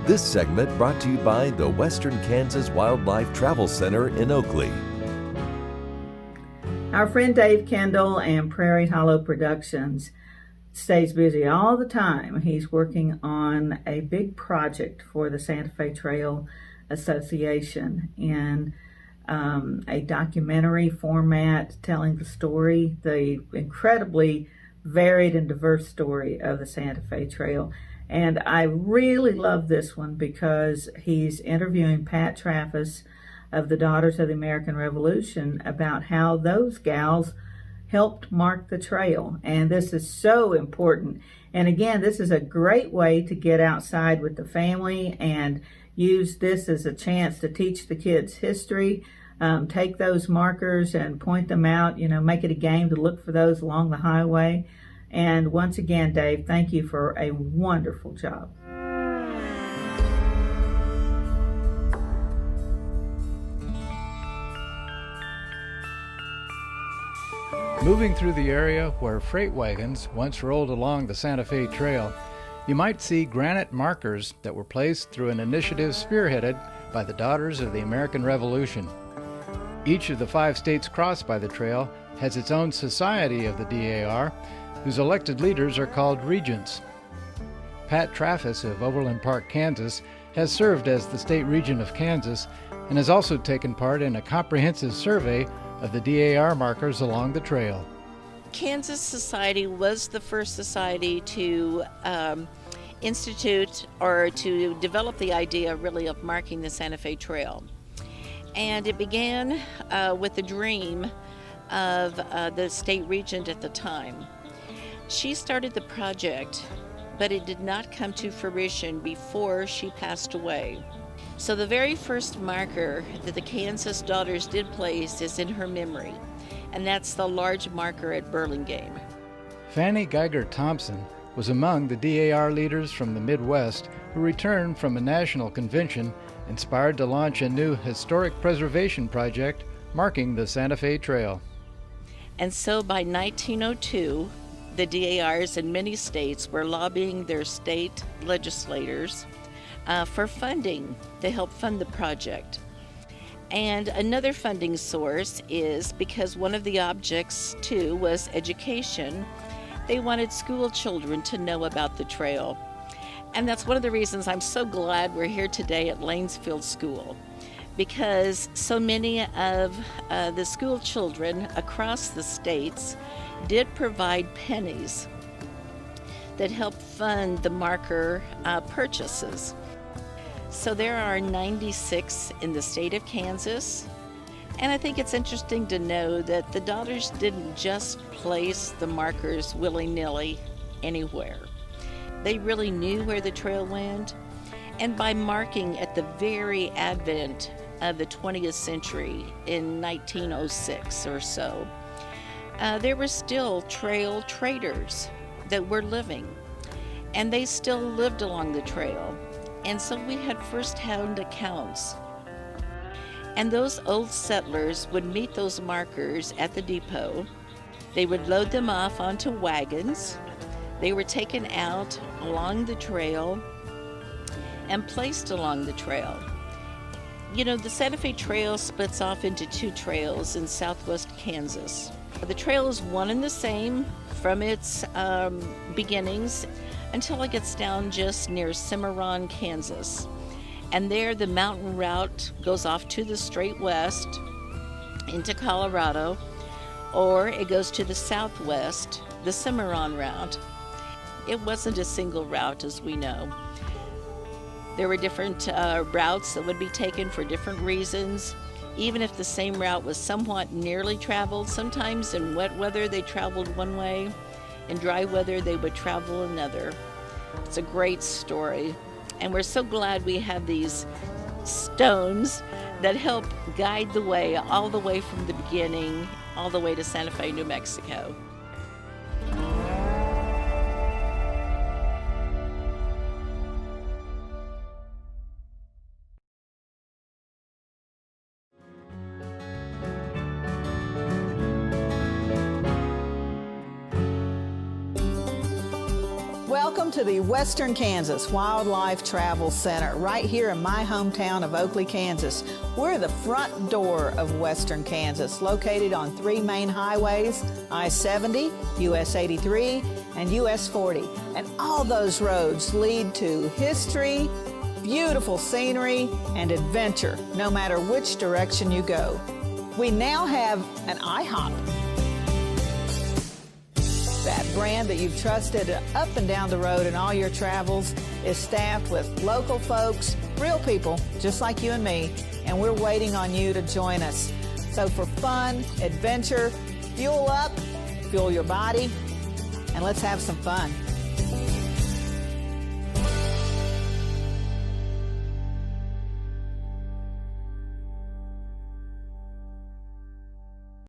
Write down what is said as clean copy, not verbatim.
This segment brought to you by the Western Kansas Wildlife Travel Center in Oakley. Our friend Dave Kendall and Prairie Hollow Productions stays busy all the time. He's working on a big project for the Santa Fe Trail Association in a documentary format telling the story, the incredibly varied and diverse story of the Santa Fe Trail. And I really love this one because he's interviewing Pat Traffas of the Daughters of the American Revolution about how those gals helped mark the trail. And this is so important. And again, this is a great way to get outside with the family and use this as a chance to teach the kids history. Take those markers and point them out, make it a game to look for those along the highway. And once again, Dave, thank you for a wonderful job. Moving through the area where freight wagons once rolled along the Santa Fe Trail, you might see granite markers that were placed through an initiative spearheaded by the Daughters of the American Revolution. Each of the 5 states crossed by the trail has its own society of the DAR, whose elected leaders are called regents. Pat Traffas of Overland Park, Kansas, has served as the state regent of Kansas and has also taken part in a comprehensive survey of the DAR markers along the trail. Kansas Society was the first society to institute or to develop the idea really of marking the Santa Fe Trail. And it began with the dream of the state regent at the time. She started the project, but it did not come to fruition before she passed away. So the very first marker that the Kansas Daughters did place is in her memory, and that's the large marker at Burlingame. Fanny Geiger Thompson was among the DAR leaders from the Midwest who returned from a national convention inspired to launch a new historic preservation project marking the Santa Fe Trail. And so by 1902, the DARs in many states were lobbying their state legislators for funding to help fund the project. And another funding source is because one of the objects, too, was education. They wanted school children to know about the trail. And that's one of the reasons I'm so glad we're here today at Lanesfield School, because so many of the school children across the states did provide pennies that helped fund the marker purchases. So there are 96 in the state of Kansas, and I think it's interesting to know that the Daughters didn't just place the markers willy-nilly anywhere. They really knew where the trail went, and by marking at the very advent of the 20th century in 1906 or so, there were still trail traders that were living, and they still lived along the trail. And so we had first-hand accounts. And those old settlers would meet those markers at the depot. They would load them off onto wagons. They were taken out along the trail and placed along the trail. The Santa Fe Trail splits off into 2 trails in southwest Kansas. The trail is one and the same from its beginnings until it gets down just near Cimarron, Kansas. And there the mountain route goes off to the straight west into Colorado, or it goes to the southwest, the Cimarron route. It wasn't a single route, as we know. There were different routes that would be taken for different reasons. Even if the same route was somewhat nearly traveled, sometimes in wet weather they traveled one way, in dry weather they would travel another. It's a great story, and we're so glad we have these stones that help guide the way all the way from the beginning, all the way to Santa Fe, New Mexico. Welcome Welcome to the Western Kansas Wildlife Travel Center, right here in my hometown of Oakley, Kansas. We're the front door of Western Kansas, located on 3 main highways, I-70, US 83, and US 40. And all those roads lead to history, beautiful scenery, and adventure, no matter which direction you go. We now have an IHOP. That brand that you've trusted up and down the road in all your travels is staffed with local folks, real people just like you and me, and we're waiting on you to join us. So for fun, adventure, fuel up, fuel your body, and let's have some fun.